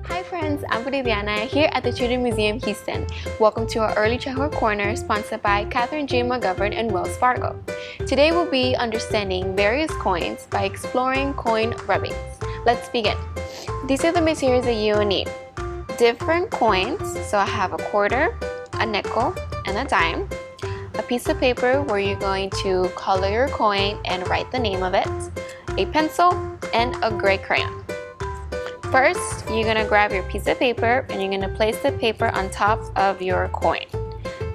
Hi friends, I'm Viri here at the Children's Museum Houston. Welcome to our Early Childhood Corner sponsored by Catherine J. McGovern and Wells Fargo. Today we'll be understanding various coins by exploring coin rubbings. Let's begin. These are the materials that you will need. Different coins, so I have a quarter, a nickel, and a dime. A piece of paper where you're going to color your coin and write the name of it. A pencil, and a gray crayon. First, you're going to grab your piece of paper and you're going to place the paper on top of your coin.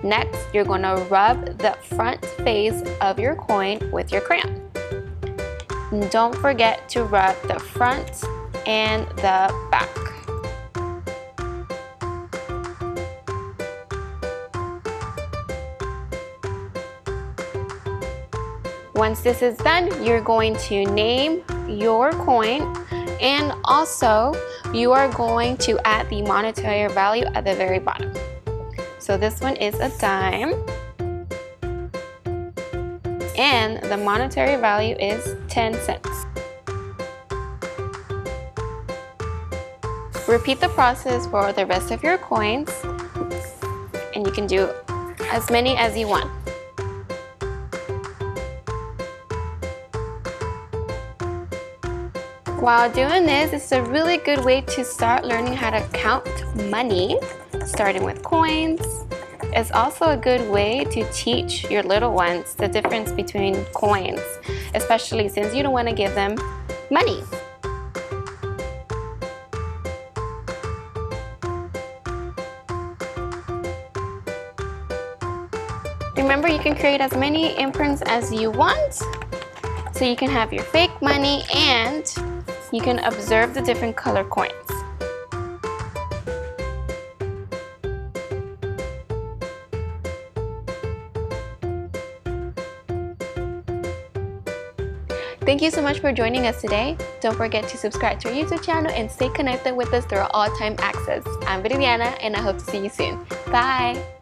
Next, you're going to rub the front face of your coin with your crayon. And don't forget to rub the front and the back. Once this is done, you're going to name your coin, and also you are going to add the monetary value at the very bottom. So this one is a dime, and the monetary value is 10 cents. Repeat the process for the rest of your coins, and you can do as many as you want. While doing this, it's a really good way to start learning how to count money, starting with coins. It's also a good way to teach your little ones the difference between coins, especially since you don't want to give them money. Remember, you can create as many imprints as you want, so you can have your fake money and you can observe the different color coins. Thank you so much for joining us today. Don't forget to subscribe to our YouTube channel and stay connected with us through all time access. I'm Viri and I hope to see you soon. Bye!